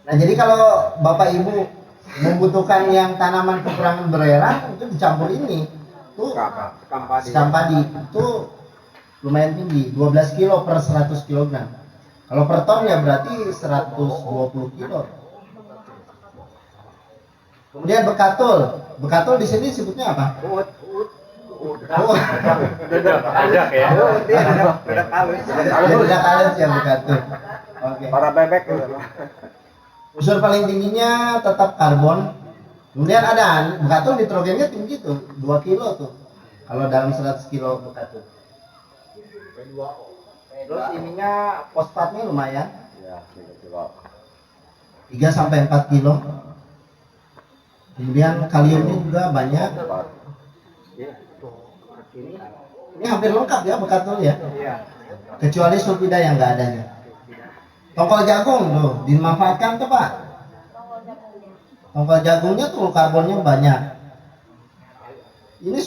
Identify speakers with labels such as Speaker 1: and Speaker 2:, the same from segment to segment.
Speaker 1: Nah jadi kalau Bapak Ibu membutuhkan yang tanaman kekurangan belerang itu dicampur ini tuh sekam padi itu lumayan tinggi, 12 kilo per 100 kg. Kalau per ton ya berarti 120 kilo. Kemudian bekatul di sini sebutnya apa?
Speaker 2: Ajak ya.
Speaker 1: Beda halus ya bekatul. Oke.
Speaker 3: Para bebek
Speaker 1: Unsur paling tingginya tetap karbon. Kemudian ada bekatul nitrogennya tinggi tuh, 2 kilo tuh. Kalau dalam 100 kilo bekatul. Terus ininya fosfatnya lumayan.
Speaker 3: ya 3 kilo
Speaker 1: 3 sampai 4 kilo. Kemudian kaliumnya juga banyak. Ini hampir lengkap ya bekatul ya. Kecuali sulfida yang nggak adanya. Tongkol jagung tuh dimanfaatkan tuh Pak. Tongkol jagungnya tuh karbonnya banyak. Ini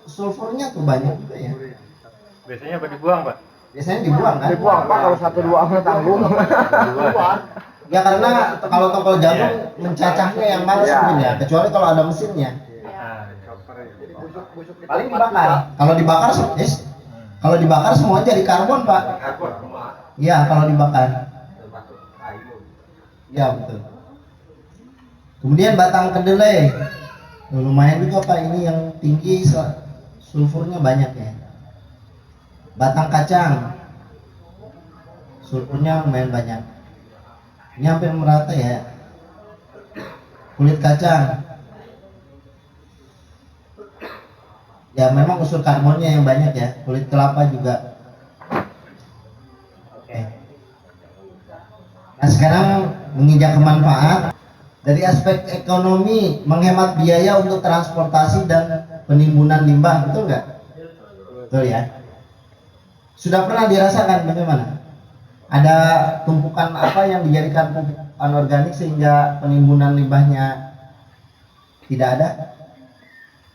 Speaker 1: sulfurnya tuh banyak juga ya.
Speaker 2: Biasanya apa dibuang, Pak?
Speaker 1: Biasanya dibuang kan?
Speaker 3: dibuang Pak kalau 1-2 mah tanggung
Speaker 1: Ya karena kalau tongkol jagung mencacahnya yang males mungkin ya. Kecuali kalau ada mesinnya. Paling dibakar. Kalau dibakar semua jadi karbon Pak. Iya kalau dibakar. Ya betul. Kemudian batang kedelai, lumayan juga Pak, ini yang tinggi sulfurnya banyak ya. Batang kacang, sulfurnya lumayan banyak. Ini hampir merata ya. Kulit kacang, ya memang unsur karbonnya yang banyak ya. Kulit kelapa juga. Oke. Nah sekarang menginjak ke manfaat. Dari aspek ekonomi, menghemat biaya untuk transportasi dan penimbunan limbah, betul nggak? Betul ya. Sudah pernah dirasakan bagaimana? Ada tumpukan apa yang dijadikan pupuk anorganik sehingga penimbunan limbahnya tidak ada?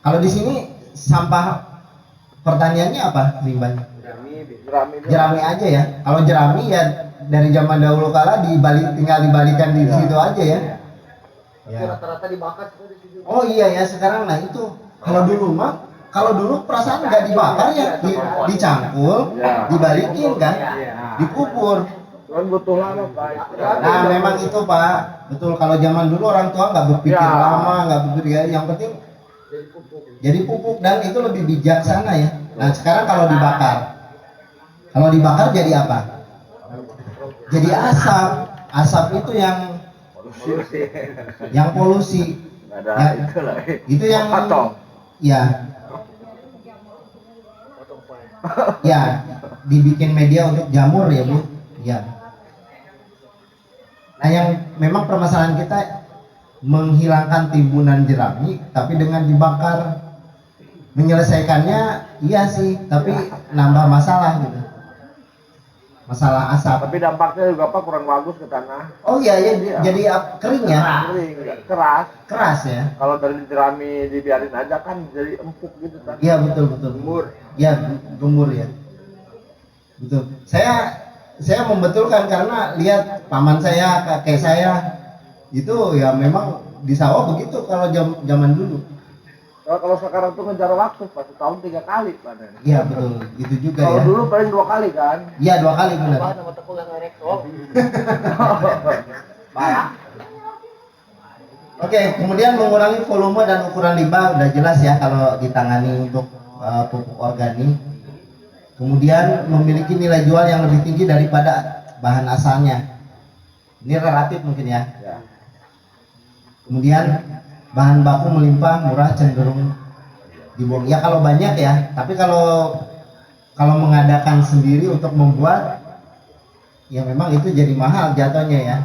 Speaker 1: Kalau di sini sampah pertaniannya apa limbahnya? Jerami aja ya. Kalau jerami ya dari zaman dahulu kala tinggal dibalikan di situ aja ya. Ya.
Speaker 3: rata-rata dibakar.
Speaker 1: Oh iya ya sekarang nah itu kalau dulu perasaan nggak dibakar ya dicangkul, dibalikin kan, dikubur.
Speaker 3: Kan butuh lama Pak.
Speaker 1: Nah memang itu Pak, betul kalau zaman dulu orang tua nggak berpikir lama, nggak berpikir yang penting jadi pupuk dan itu lebih bijaksana ya. Nah sekarang kalau dibakar jadi apa? Jadi asap itu yang polusi.
Speaker 3: Ada itu lah.
Speaker 1: Itu yang
Speaker 3: potong.
Speaker 1: Ya. Ya, dibikin media untuk jamur ya, Bu. Ya. Nah, yang memang permasalahan kita menghilangkan timbunan jerami tapi dengan dibakar. Menyelesaikannya iya sih, tapi nambah masalah gitu. Masalah asap.
Speaker 3: Tapi dampaknya juga Pak kurang bagus ke tanah.
Speaker 1: Oh iya ya, jadi kering ya.
Speaker 3: Kering, keras.
Speaker 1: Keras ya.
Speaker 3: Kalau dari jerami dibiarin aja kan jadi empuk gitu kan.
Speaker 1: Iya betul.
Speaker 3: Gembur.
Speaker 1: Ya gembur ya. Betul. Saya membetulkan karena lihat paman saya, kakek saya itu ya memang di sawah begitu kalau zaman dulu.
Speaker 3: Kalau sekarang tuh ngejar waktu Pak, setahun 3 kali panen.
Speaker 1: Iya betul, itu juga
Speaker 3: Kalau
Speaker 1: ya.
Speaker 3: dulu paling 2 kali kan.
Speaker 1: Iya 2 kali benar.
Speaker 3: Nama tepung yang erektol.
Speaker 1: Oke, kemudian mengurangi volume dan ukuran limbah udah jelas ya kalau ditangani untuk pupuk organik. Kemudian memiliki nilai jual yang lebih tinggi daripada bahan asalnya. Ini relatif mungkin ya. Kemudian bahan baku melimpah, murah, cenderung dibuang. Ya kalau banyak ya, tapi kalau mengadakan sendiri untuk membuat, ya memang itu jadi mahal jatuhnya ya.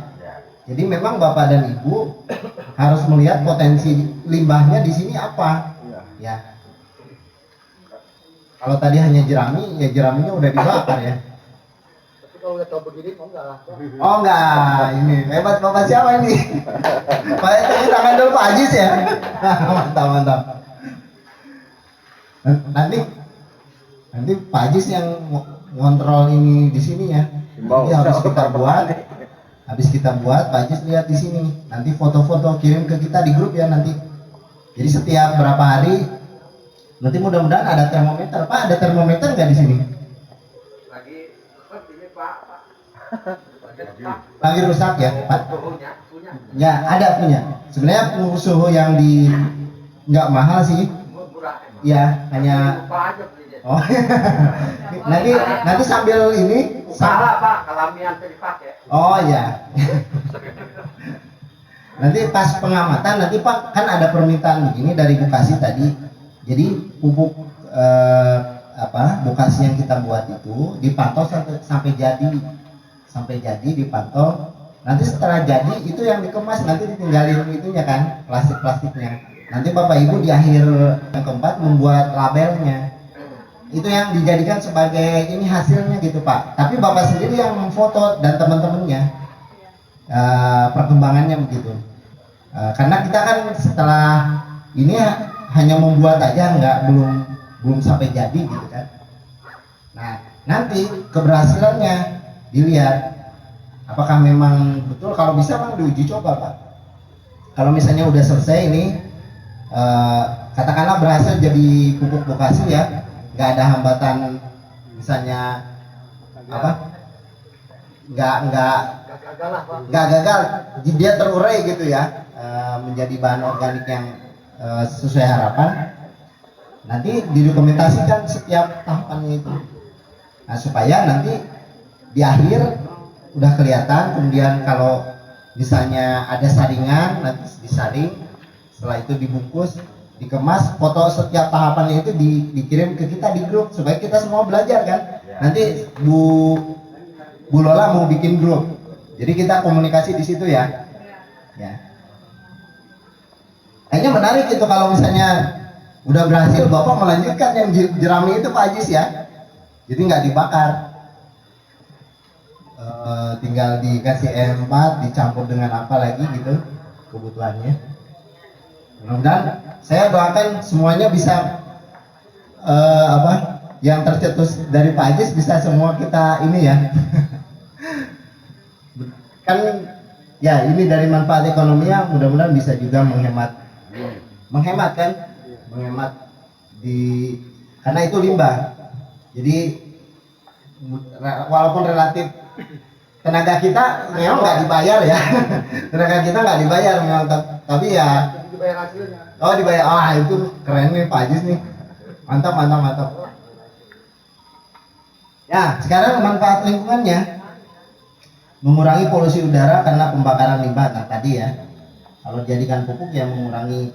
Speaker 1: Jadi memang Bapak dan Ibu harus melihat potensi limbahnya di sini apa. Ya. Kalau tadi hanya jerami, ya jeraminya udah dibakar ya.
Speaker 3: Tapi kalau udah tahu begini kok enggak lah.
Speaker 1: Oh enggak, ini hebat Bapak siapa ini? Pak tepuk tangan dulu Pak Ajis ya. Mantap. Nanti Pak Ajis yang ngontrol ini di sini ya. Jadi harus kita buat habis kita buat, Pak Ajis lihat di sini, nanti foto-foto kirim ke kita di grup ya nanti. Jadi setiap berapa hari, nanti mudah-mudahan ada termometer. Pak, ada termometer nggak di sini?
Speaker 3: Lagi ini Pak.
Speaker 1: Lagi rusak ya, Pak? Ya, ada punya. Sebenarnya suhu yang di nggak mahal sih. Ya, hanya. Oh, nanti sambil ini.
Speaker 3: Salah Pak, kalamian dipakai.
Speaker 1: Oh ya. Nanti pas pengamatan nanti Pak kan ada permintaan begini dari Bukasi tadi. Jadi pupuk Bukasi yang kita buat itu dipantau sampai jadi dipantau. Nanti setelah jadi itu yang dikemas nanti ditinggalin itunya kan plastiknya. Nanti Bapak Ibu di akhir yang keempat membuat labelnya. Itu yang dijadikan sebagai ini hasilnya gitu Pak. Tapi Bapak sendiri yang memfoto dan teman-temannya perkembangannya begitu. Karena kita kan setelah ini hanya membuat aja belum sampai jadi gitu kan. Nah nanti keberhasilannya dilihat apakah memang betul, kalau bisa Bang diuji coba Pak. Kalau misalnya udah selesai ini katakanlah berhasil jadi pupuk Bukasi ya, nggak ada hambatan misalnya nggak gagal, dia terurai gitu ya, menjadi bahan organik yang sesuai harapan. Nanti didokumentasikan setiap tahapannya itu, nah supaya nanti di akhir udah kelihatan. Kemudian kalau misalnya ada saringan nanti disaring, setelah itu dibungkus, dikemas, foto setiap tahapannya itu dikirim ke kita di grup supaya kita semua belajar kan. Nanti Bu Lola mau bikin grup, jadi kita komunikasi di situ ya. Ya. Kayaknya menarik itu kalau misalnya udah berhasil Bapak melanjutkan yang jerami itu Pak Ajis ya. Jadi nggak dibakar, tinggal dikasih M4 dicampur dengan apa lagi gitu kebutuhannya. Mudah-mudahan saya doakan semuanya bisa yang tercetus dari Pak Ajis bisa semua kita ini ya. Kan ya ini dari manfaat ekonomi yang mudah-mudahan bisa juga menghemat kan, menghemat karena itu limbah. Jadi walaupun relatif tenaga kita memang nggak dibayar ya, tenaga kita nggak dibayar memang, tapi ya
Speaker 3: Dibayar hasilnya.
Speaker 1: oh dibayar. Itu keren nih Pak Ajis nih, mantap. Ya sekarang manfaat lingkungannya, mengurangi polusi udara karena pembakaran limbah. Nah tadi ya, kalau dijadikan pupuk ya mengurangi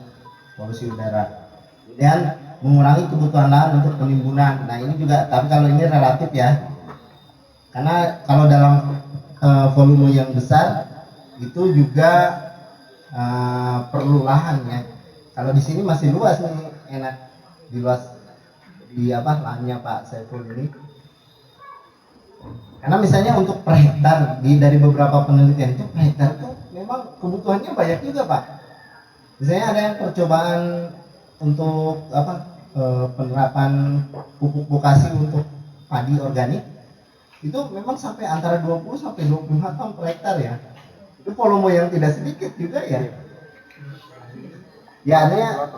Speaker 1: polusi udara. Kemudian mengurangi kebutuhan lahan untuk penimbunan. Nah ini juga, tapi kalau ini relatif ya, karena kalau dalam volume yang besar itu juga perlu lahan ya. Kalau di sini masih luas nih, enak di lahannya Pak Saiful ini. Karena misalnya untuk per hektar dari beberapa penelitian itu per hektar itu memang kebutuhannya banyak juga Pak. Misalnya ada yang percobaan untuk penerapan pupuk Bukasi untuk padi organik itu memang sampai antara 20 sampai 25 ton per hektar ya. Itu volume yang tidak sedikit juga ya. Ya adanya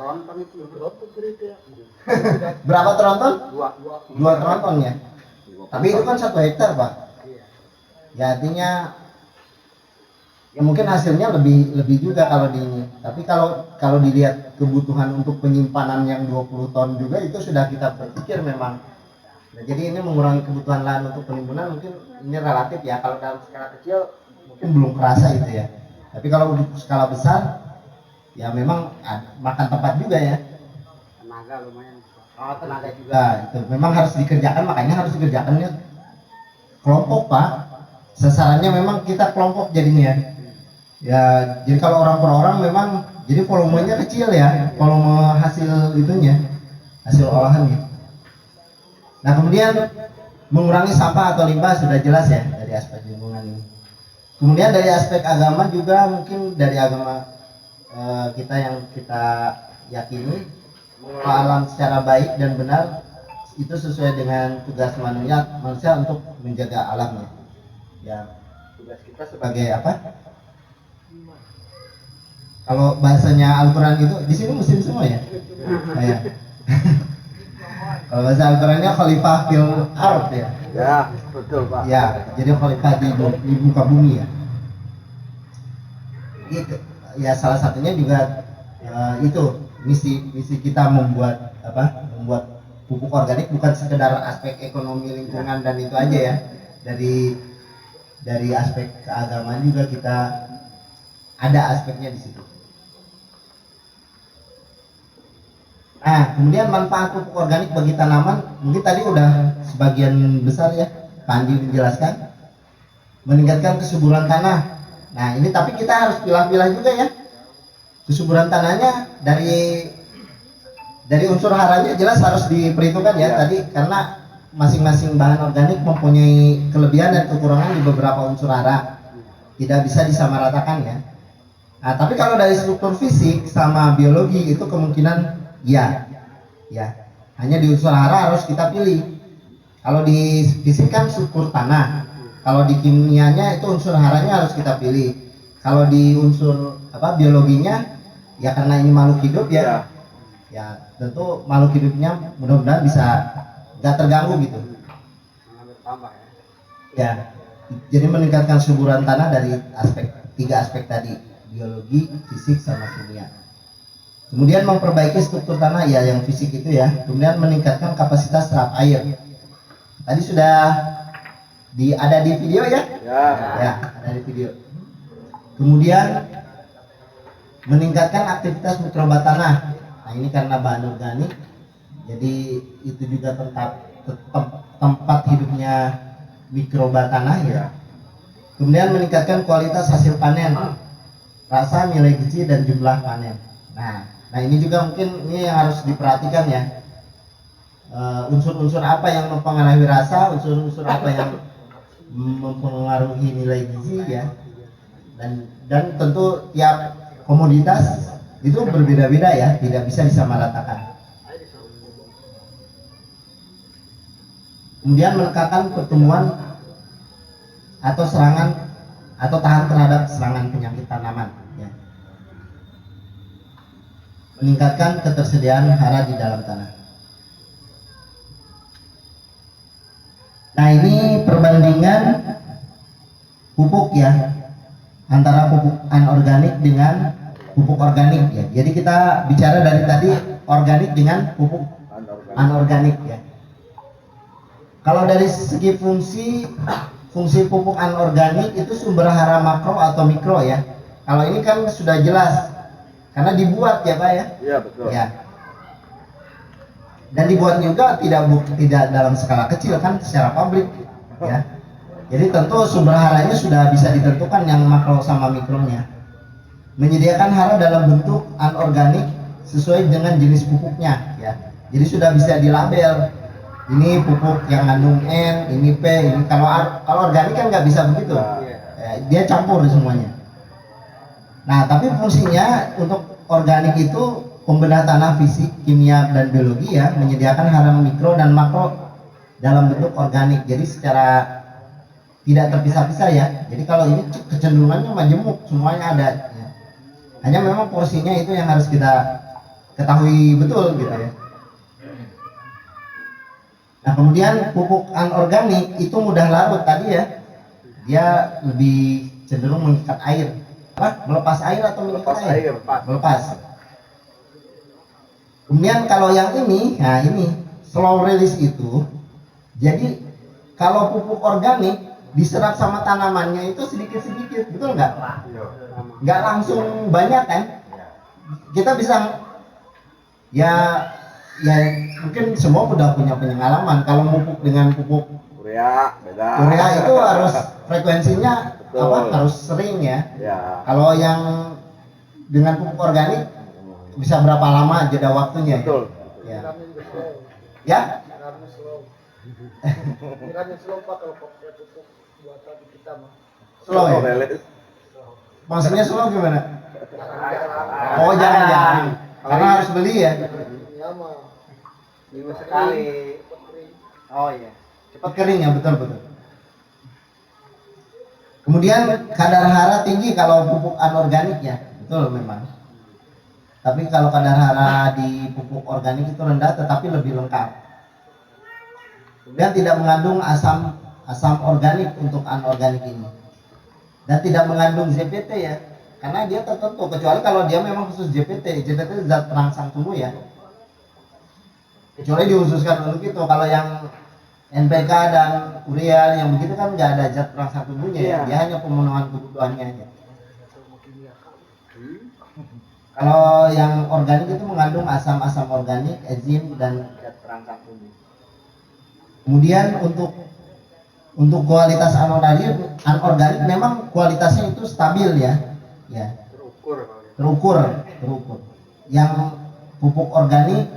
Speaker 1: berapa tronton? 2 tronton ya. Tapi itu kan 1 hektar Pak. Ya artinya ya mungkin hasilnya lebih juga kalau di ini. Tapi kalau dilihat kebutuhan untuk penyimpanan yang 20 ton juga itu sudah kita berpikir memang. Nah, jadi ini mengurangi kebutuhan lahan untuk penimbunan mungkin ini relatif ya. Kalau dalam skala kecil mungkin belum kerasa itu ya. Tapi kalau untuk skala besar ya memang makan tempat juga ya.
Speaker 3: Tenaga lumayan.
Speaker 1: Oh, tenaga juga itu memang harus dikerjakan, makanya harus dikerjakannya kelompok Pak. Sasarannya memang kita kelompok jadinya ya. Jadi kalau orang per orang memang jadi volumenya kecil ya, volume hasil itunya, hasil olahannya. Nah kemudian mengurangi sampah atau limbah sudah jelas ya dari aspek lingkungan ini. Kemudian dari aspek agama juga, mungkin dari agama kita yang kita yakini mengelola alam secara baik dan benar itu sesuai dengan tugas manusia untuk menjaga alamnya. Ya, tugas kita sebagai apa? Kalau bahasanya Al-Quran itu di sini muslim semua ya? Kayak kalau bahasa Al-Qurannya khalifah fil ard ya.
Speaker 3: Ya, betul Pak.
Speaker 1: Ya, jadi khalifah di muka bumi ya. Itu ya salah satunya juga itu misi kita membuat membuat pupuk organik bukan sekedar aspek ekonomi lingkungan dan itu aja ya. Dari aspek keagamaan juga kita ada aspeknya di situ. Nah, kemudian manfaat pupuk organik bagi tanaman mungkin tadi udah sebagian besar ya Pak Andi menjelaskan, meningkatkan kesuburan tanah. Nah ini tapi kita harus pilah-pilah juga ya, kesuburan tanahnya dari unsur haranya jelas harus diperhitungkan ya tadi, karena masing-masing bahan organik mempunyai kelebihan dan kekurangan di beberapa unsur hara, tidak bisa disamaratakan ya. Nah tapi kalau dari struktur fisik sama biologi itu kemungkinan ya hanya di unsur hara harus kita pilih. Kalau di fisik kan struktur tanah, kalau di kimianya itu unsur haranya harus kita pilih. Kalau di unsur biologinya ya karena ini makhluk hidup ya tentu makhluk hidupnya mudah-mudahan bisa nggak terganggu gitu ya. Jadi meningkatkan suburan tanah dari tiga aspek tadi, biologi, fisik sama kimia. Kemudian memperbaiki struktur tanah ya yang fisik itu ya. Kemudian meningkatkan kapasitas serap air. Tadi sudah ada di video ya? Ya, ada di video. Kemudian meningkatkan aktivitas mikroba tanah. Nah ini karena bahan organik, jadi itu juga tempat hidupnya mikroba tanah ya. Kemudian meningkatkan kualitas hasil panen, rasa, nilai gizi dan jumlah panen. Nah ini juga mungkin ini yang harus diperhatikan ya. Unsur-unsur apa yang mempengaruhi rasa, unsur-unsur apa yang mempengaruhi nilai gizi ya, dan tentu tiap komoditas itu berbeda-beda ya, tidak bisa disamaratakan. Kemudian menekankan pertumbuhan atau serangan atau tahan terhadap serangan penyakit tanaman ya. Meningkatkan ketersediaan hara di dalam tanah. Nah ini perbandingan pupuk ya, antara pupuk anorganik dengan pupuk organik ya. Jadi kita bicara dari tadi organik dengan pupuk anorganik ya. Kalau dari segi fungsi pupuk anorganik itu sumber hara makro atau mikro ya. Kalau ini kan sudah jelas karena dibuat ya Pak ya.
Speaker 3: Iya betul.
Speaker 1: Ya. Dan dibuat juga tidak dalam skala kecil kan, secara pabrik ya. Jadi tentu sumber haranya sudah bisa ditentukan yang makro sama mikronya. Menyediakan hara dalam bentuk anorganik sesuai dengan jenis pupuknya ya. Jadi sudah bisa dilabel. Ini pupuk yang mengandung N, ini P, ini kalau organik kan nggak bisa begitu. Ya, dia campur semuanya. Nah, tapi fungsinya untuk organik itu pembedah tanah fisik, kimia dan biologi ya, menyediakan hara mikro dan makro dalam bentuk organik. Jadi secara tidak terpisah-pisah ya. Jadi kalau ini kecenderungannya majemuk, semuanya ada ya. Hanya memang porsinya itu yang harus kita ketahui betul gitu ya. Nah kemudian pupuk anorganik itu mudah larut tadi ya, dia lebih cenderung mengikat air, melepas air atau mengikat air? Melepas. Kemudian kalau yang ini, nah ini slow release itu, jadi kalau pupuk organik diserap sama tanamannya itu sedikit-sedikit, betul nggak? Nggak langsung banyak kan? Kita bisa ya mungkin semua udah punya pengalaman kalau pupuk dengan pupuk
Speaker 3: Urea beda.
Speaker 1: urea itu harus frekuensinya harus sering ya. Kalau yang dengan pupuk organik bisa berapa lama jeda waktunya?
Speaker 3: Betul.
Speaker 1: Ya?
Speaker 3: Kiranya slow Pak kalau pakai pupuk buatan kita mah.
Speaker 1: Slow ya? Maksudnya slow gimana? Oh jangan karena harus beli ya.
Speaker 3: Iya mah.
Speaker 2: Minggu sekali.
Speaker 1: Oh iya, cepat kering ya, betul. Kemudian kadar hara tinggi kalau pupuk anorganik ya, betul memang. Tapi kalau kadar hara di pupuk organik itu rendah tetapi lebih lengkap. Kemudian tidak mengandung asam organik untuk anorganik ini. Dan tidak mengandung ZPT ya. Karena dia tertentu, kecuali kalau dia memang khusus ZPT. ZPT zat perangsang tubuh ya. Kecuali dihususkan untuk itu. Kalau yang NPK dan urea yang begitu kan nggak ada zat perangsang tubuhnya ya. Dia hanya pemenuhan kebutuhannya aja. Kalau yang organik itu mengandung asam-asam organik, enzim dan zat perangsang tubuh. Kemudian untuk kualitas anorganik memang kualitasnya itu stabil ya. Ya. Terukur. Yang pupuk organik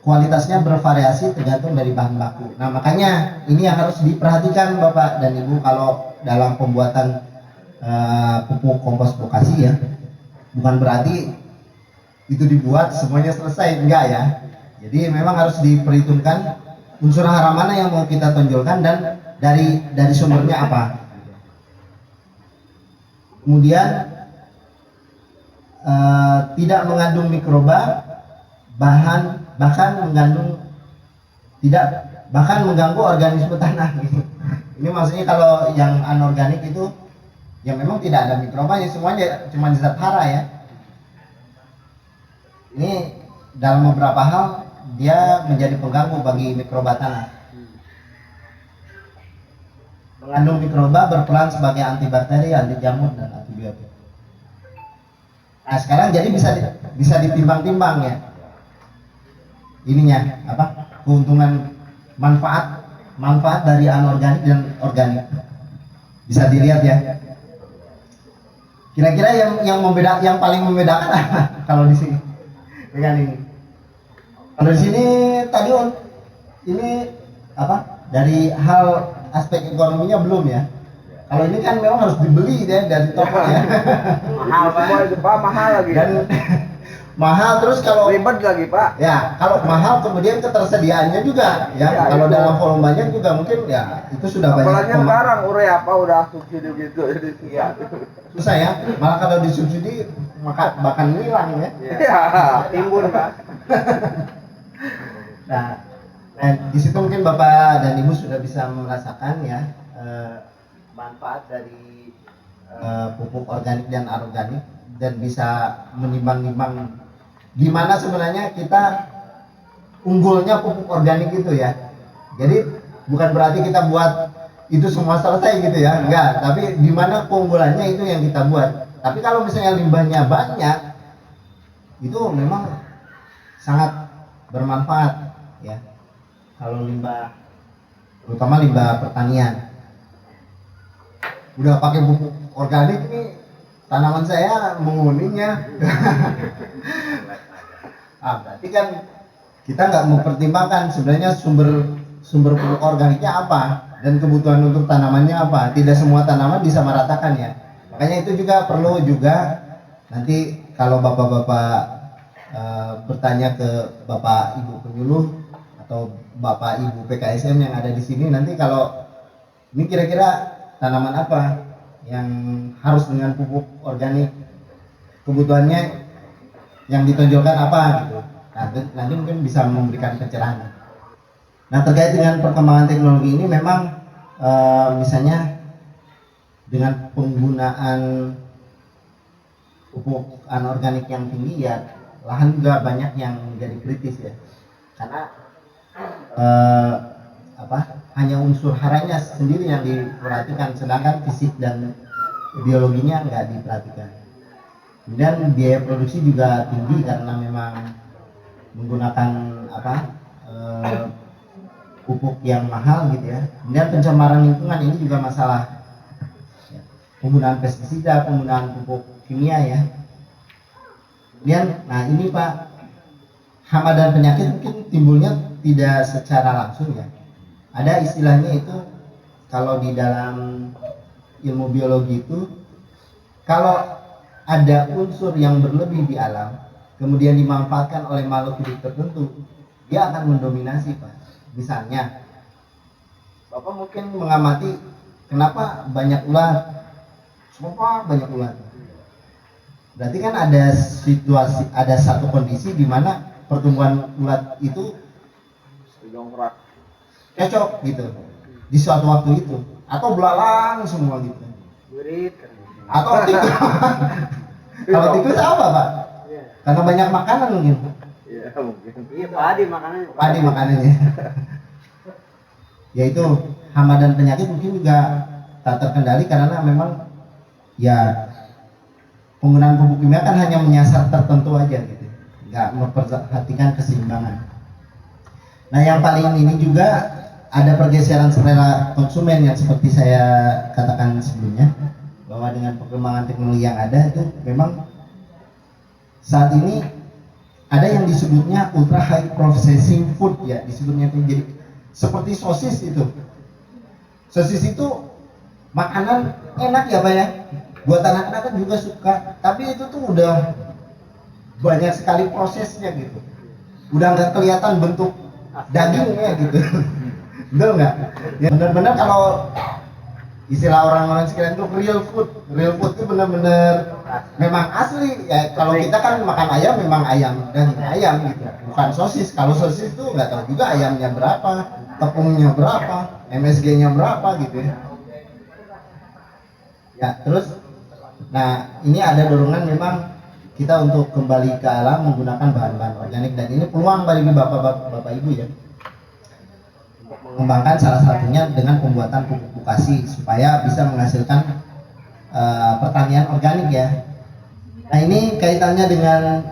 Speaker 1: kualitasnya bervariasi tergantung dari bahan baku. Nah, makanya ini yang harus diperhatikan Bapak dan Ibu kalau dalam pembuatan pupuk kompos vokasi ya. Bukan berarti itu dibuat semuanya selesai, enggak ya. Jadi memang harus diperhitungkan unsur hara mana yang mau kita tonjolkan dan dari sumbernya apa. Kemudian tidak mengandung mikroba, bahkan mengganggu organisme tanah. Ini maksudnya kalau yang anorganik itu ya memang tidak ada mikrobanya, semuanya cuma zat hara ya. Ini dalam beberapa hal dia menjadi pengganggu bagi mikroba tanah. Mengandung mikroba berperan sebagai antibakteri, anti jamur dan antibiotik. Nah sekarang jadi bisa ditimbang-timbang ya. Ininya apa? Keuntungan manfaat dari anorganik dan organik. Bisa dilihat ya. Kira-kira yang paling membedakan apa kalau di sini? Dengan ini. Kalau di sini tadi ini apa? Dari hal aspek ekonominya belum ya. Kalau ini kan memang harus dibeli ya dari toko ya.
Speaker 3: Mahal semua itu Pak, mahal lagi.
Speaker 1: Dan mahal terus kalau
Speaker 3: ribet lagi Pak.
Speaker 1: Ya, kalau mahal kemudian ketersediaannya juga ya.
Speaker 3: Ya
Speaker 1: Kalau
Speaker 3: itu.
Speaker 1: dalam volume banyak juga mungkin ya itu sudah banyak.
Speaker 3: Apalagi sekarang urea apa udah subsidi gitu jadi
Speaker 1: susah ya. Malah kalau disubsidi bahkan hilang ya.
Speaker 3: Iya, timbun Pak.
Speaker 1: Nah, di situ mungkin Bapak dan Ibu sudah bisa merasakan ya manfaat dari pupuk organik dan anorganik dan bisa menimbang-nimbang gimana sebenarnya kita unggulnya pupuk organik itu ya. Jadi bukan berarti kita buat itu semua selesai gitu ya, enggak. Tapi gimana keunggulannya itu yang kita buat. Tapi kalau misalnya limbahnya banyak, itu memang sangat bermanfaat ya. Kalau limbah, terutama limbah pertanian, udah pakai pupuk organik nih, tanaman saya menguningnya. Berarti kan kita nggak mempertimbangkan sebenarnya sumber pupuk organiknya apa dan kebutuhan untuk tanamannya apa. Tidak semua tanaman disamaratakan ya. Makanya itu juga perlu juga nanti kalau bapak-bapak bertanya ke bapak ibu penyuluh atau bapak ibu PKSM yang ada di sini, nanti kalau ini kira-kira tanaman apa yang harus dengan pupuk organik, kebutuhannya yang ditonjolkan apa gitu. Nanti mungkin bisa memberikan pencerahan. Nah terkait dengan perkembangan teknologi ini memang misalnya dengan penggunaan pupuk anorganik yang tinggi ya lahan juga banyak yang menjadi kritis ya, karena hanya unsur haranya sendiri yang diperhatikan, sedangkan fisik dan biologinya nggak diperhatikan. Kemudian biaya produksi juga tinggi karena memang menggunakan pupuk yang mahal gitu ya. Kemudian pencemaran lingkungan ini juga masalah. Penggunaan pestisida, penggunaan pupuk kimia ya. Kemudian, nah ini Pak, hama dan penyakit mungkin timbulnya tidak secara langsung ya. Ada istilahnya itu kalau di dalam ilmu biologi itu, kalau ada unsur yang berlebih di alam, kemudian dimanfaatkan oleh makhluk hidup tertentu, dia akan mendominasi Pak. Misalnya, Bapak mungkin mengamati kenapa banyak ular banyak ulat. Berarti kan ada situasi, ada satu kondisi di mana pertumbuhan ulat itu
Speaker 3: Dongkrak.
Speaker 1: cocok gitu di suatu waktu itu, atau belalang semua gitu,
Speaker 2: Burit.
Speaker 1: atau tikus. Kalau tikus apa Pak?
Speaker 2: Iya.
Speaker 1: Karena banyak makanan mungkin.
Speaker 3: Iya mungkin.
Speaker 2: Iya, padi makanannya.
Speaker 1: Padi makanannya. Yaitu hama dan penyakit mungkin juga tak terkendali karena memang ya penggunaan pupuk kimia kan hanya menyasar tertentu aja gitu, nggak memperhatikan keseimbangan. Nah yang paling ini juga ada pergeseran selera konsumen yang seperti saya katakan sebelumnya, bahwa dengan perkembangan teknologi yang ada itu memang saat ini ada yang disebutnya ultra high processing food ya, disebutnya itu jadi seperti sosis itu. Sosis itu makanan enak ya Pak ya, buat anak-anak kan juga suka, tapi itu tuh udah banyak sekali prosesnya gitu, udah nggak kelihatan bentuk dagingnya gitu. Betul nggak? Ya benar-benar kalau istilah orang-orang sekarang itu real food itu benar-benar memang asli ya. Kalau kita kan makan ayam memang ayam dan ayam gitu, bukan sosis. Kalau sosis itu nggak tahu juga ayamnya berapa, tepungnya berapa, MSG-nya berapa gitu ya. Ya terus, nah ini ada dorongan memang kita untuk kembali ke alam menggunakan bahan-bahan organik, dan ini peluang bagi bapak ibu ya, mengembangkan salah satunya dengan pembuatan pupuk bukasi supaya bisa menghasilkan pertanian organik ya. Nah ini kaitannya dengan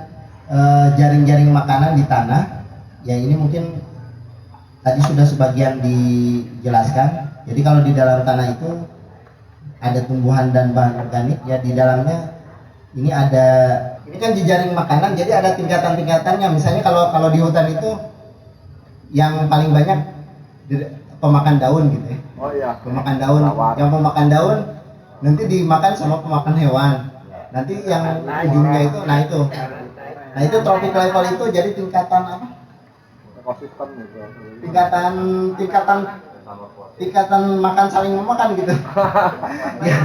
Speaker 1: jaring-jaring makanan di tanah ya, ini mungkin tadi sudah sebagian dijelaskan. Jadi kalau di dalam tanah itu ada tumbuhan dan bahan organik ya, di dalamnya ini ada, ini kan jejaring makanan, jadi ada tingkatan-tingkatannya. Misalnya kalau di hutan itu yang paling banyak pemakan daun gitu ya.
Speaker 3: Oh iya.
Speaker 1: Pemakan daun, yang pemakan daun nanti dimakan sama pemakan hewan. Nanti yang ujungnya itu, nah itu tropik level itu jadi tingkatan apa?
Speaker 3: Ekosistem gitu.
Speaker 1: Tingkatan makan saling memakan gitu. Ya.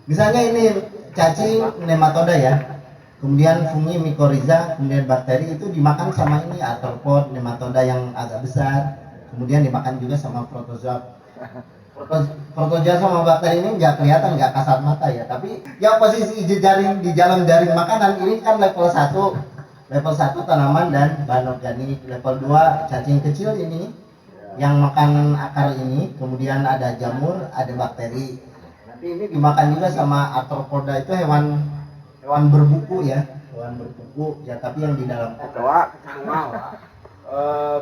Speaker 1: Misalnya ini cacing nematoda ya, kemudian fungi mycorrhiza, kemudian bakteri itu dimakan sama ini arthropod nematoda yang agak besar, kemudian dimakan juga sama protozoa. Protozoa sama bakteri ini nggak kelihatan, nggak kasat mata ya, tapi yang posisi jejaring di dalam jaring makanan ini kan level 1 tanaman dan bahan organik, level 2 cacing kecil ini yang makan akar ini, kemudian ada jamur, ada bakteri. Nanti ini dimakan juga sama arthropoda, itu hewan berbuku ya, tapi yang di dalam
Speaker 3: Kecoa.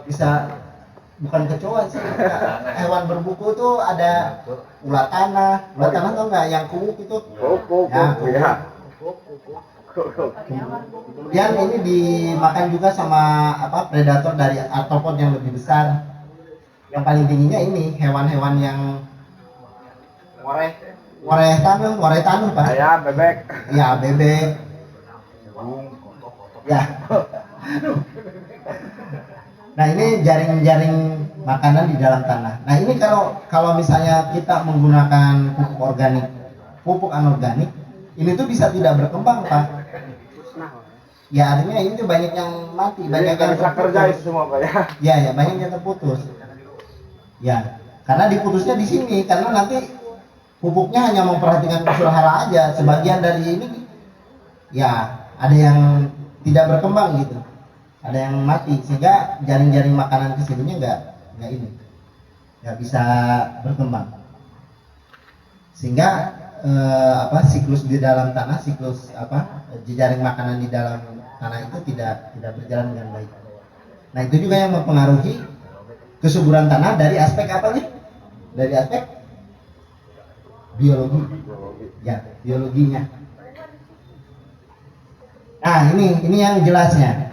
Speaker 1: bisa bukan kecoa sih, hewan berbuku tuh ada ulat tanah tuh nggak, yang kuuk itu ya, kemudian ini dimakan juga sama predator dari arthropod yang lebih besar. Yang paling tingginya ini hewan-hewan yang warai tanah Pak.
Speaker 3: Ya bebek.
Speaker 1: Ya bebek. Ya. Nah ini jaring-jaring makanan di dalam tanah. Nah ini kalau misalnya kita menggunakan pupuk anorganik, ini tuh bisa tidak berkembang Pak. Ya artinya ini tuh banyak yang mati, banyak yang
Speaker 3: bisa kerja itu semua Pak ya.
Speaker 1: Ya banyak yang terputus. Ya, karena diputusnya di sini, karena nanti pupuknya hanya memperhatikan unsur hara aja, sebagian dari ini ya ada yang tidak berkembang gitu, ada yang mati, sehingga jaring-jaring makanan kesininya nggak bisa berkembang, sehingga siklus di dalam tanah, jejaring makanan di dalam tanah itu tidak berjalan dengan baik. Nah itu juga yang mempengaruhi kesuburan tanah dari aspek apa nih? Dari aspek biologi. Ya, biologinya. Nah, ini yang jelasnya.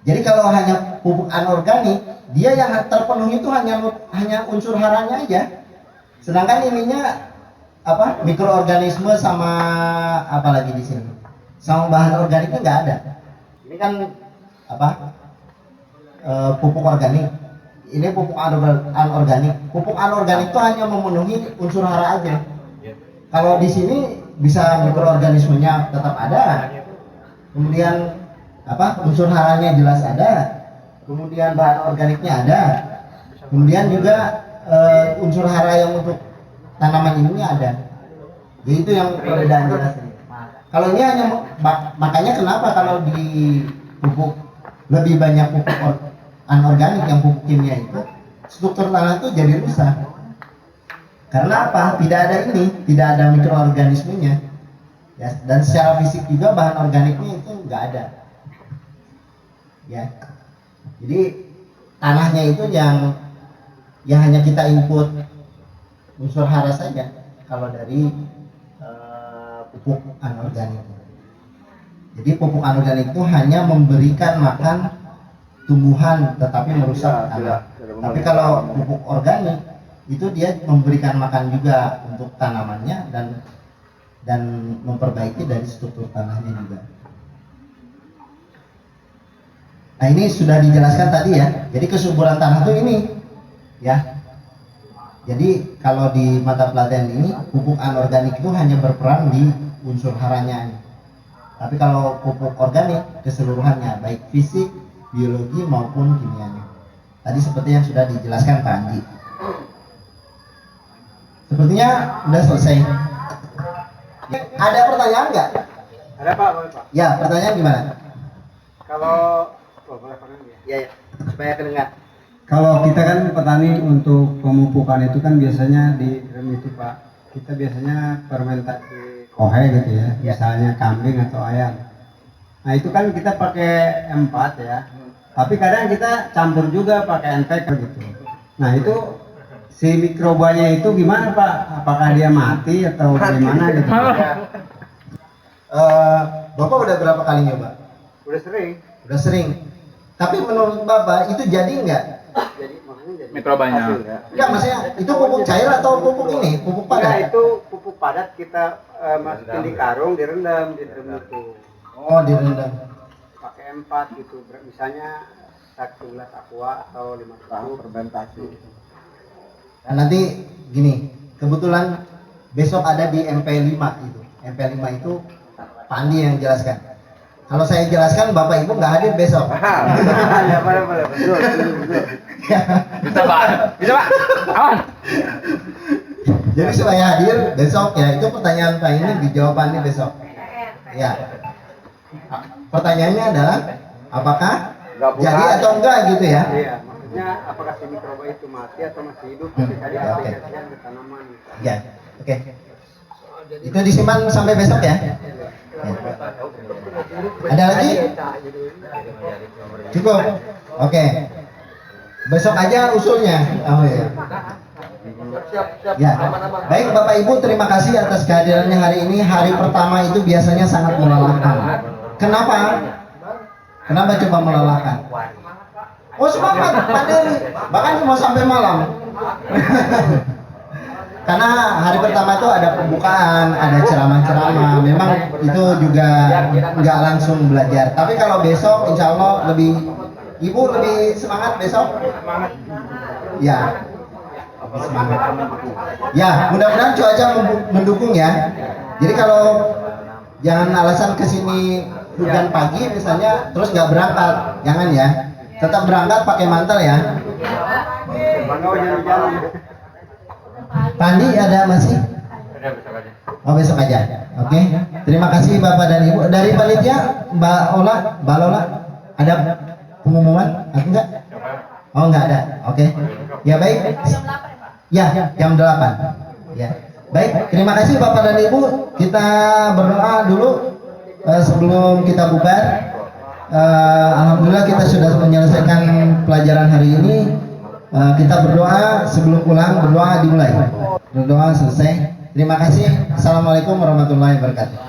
Speaker 1: Jadi kalau hanya pupuk anorganik, dia yang terpenuhi itu hanya unsur haranya aja. Sedangkan ininya mikroorganisme sama apa lagi di sini? Sama bahan organiknya nggak ada. Ini kan pupuk organik. Ini pupuk anorganik. Pupuk anorganik itu hanya memenuhi unsur hara aja. Kalau di sini bisa mikroorganismenya tetap ada, kemudian unsur haranya jelas ada, kemudian bahan organiknya ada, kemudian juga unsur hara yang untuk tanaman ini ada. Jadi itu yang perbedaan jelas. Kalau ini hanya makanya kenapa kalau di pupuk lebih banyak pupuk anorganik yang pupuk kimia itu struktur tanah itu jadi rusak. Karena apa? Tidak ada mikroorganismenya. Ya, dan secara fisik juga bahan organiknya itu nggak ada. Ya. Jadi tanahnya itu yang hanya kita input unsur hara saja kalau dari pupuk anorganik. Jadi pupuk anorganik itu hanya memberikan makan tumbuhan tetapi merusak tanah. Tapi kalau pupuk organik itu dia memberikan makan juga untuk tanamannya dan memperbaiki dari struktur tanahnya juga. Nah, ini sudah dijelaskan tadi ya. Jadi kesuburan tanah itu ini ya. Jadi kalau di mata pelajaran ini pupuk anorganik itu hanya berperan di unsur haranya. Tapi kalau pupuk organik keseluruhannya baik fisik, biologi maupun kimianya. Tadi seperti yang sudah dijelaskan Pak Andi. Sepertinya sudah selesai. Ada pertanyaan nggak?
Speaker 2: Ada Pak, boleh Pak.
Speaker 1: Ya, pertanyaan gimana?
Speaker 2: Kalau boleh Pak ya.
Speaker 1: Ya, supaya kedengar.
Speaker 4: Kalau kita kan petani untuk pemupukan itu kan biasanya di rem itu Pak, kita biasanya fermentasi kohe gitu ya, misalnya kambing atau ayam. Nah itu kan kita pakai M4 ya, tapi kadang kita campur juga pakai NPK gitu. Nah itu si mikrobanya itu gimana Pak? Apakah dia mati atau gimana gitu?
Speaker 1: Bapak udah berapa kali nyoba?
Speaker 2: Udah sering.
Speaker 1: Udah sering. Tapi menurut Bapak itu jadi nggak?
Speaker 2: Jadi makanya jadi
Speaker 5: Mikrobanya.
Speaker 2: hasil, ya.
Speaker 1: Enggak, maksudnya itu pupuk cair atau pupuk ini? Pupuk
Speaker 2: Nah,
Speaker 1: padat?
Speaker 2: itu pupuk padat kita masukin di karung, direndam di dalam itu.
Speaker 1: Oh, direndam.
Speaker 2: Pakai M4 gitu. Misalnya 1 gelas aqua atau 5 gram fermentasi.
Speaker 1: Nah, nanti gini, kebetulan besok ada di MP5 itu. MP5 itu Pak Andi yang jelaskan. Kalau saya jelaskan Bapak Ibu nggak hadir besok.
Speaker 2: Ya, boleh, betul.
Speaker 5: Bisa Pak. Bisa Pak. Aman.
Speaker 1: Jadi supaya hadir besok ya, itu pertanyaan Pak ini dijawabannya besok. Ya. Pertanyaannya adalah apakah jadi atau enggak gitu ya?
Speaker 2: Iya, maksudnya apakah si mikroba itu mati atau masih hidup ketika diaplikasikan ke tanaman?
Speaker 1: Ya. Oke. Itu disimpan sampai besok ya. Ada lagi? Cukup. Oke. Besok aja usulnya. Oh ya. Ya. Baik Bapak Ibu, terima kasih atas kehadirannya hari ini. Hari pertama itu biasanya sangat melelahkan. Kenapa? Kenapa coba melelahkan? Oh semangat, Pak Dewi. Bahkan mau sampai malam. Karena hari pertama itu ada pembukaan, ada ceramah-ceramah. Memang itu juga nggak langsung belajar. Tapi kalau besok, insya Allah Ibu lebih semangat besok. Ya, lebih semangat. Ya, mudah-mudahan cuaca mendukung ya. Jadi kalau jangan alasan kesini hujan pagi misalnya, terus nggak berangkat, jangan ya. Tetap berangkat pakai mantel ya. Pandi ada masih? Oh besok aja. Oke. Terima kasih Bapak dan Ibu. Dari panitia Mbak Lola ada pengumuman? Aku enggak? Oh enggak ada. Oke. Ya baik. Ya jam 8. Ya. Baik. Terima kasih Bapak dan Ibu. Kita berdoa dulu sebelum kita bubar. Alhamdulillah kita sudah menyelesaikan pelajaran hari ini. Kita berdoa sebelum pulang, berdoa dimulai. Berdoa selesai. Terima kasih. Assalamualaikum warahmatullahi wabarakatuh.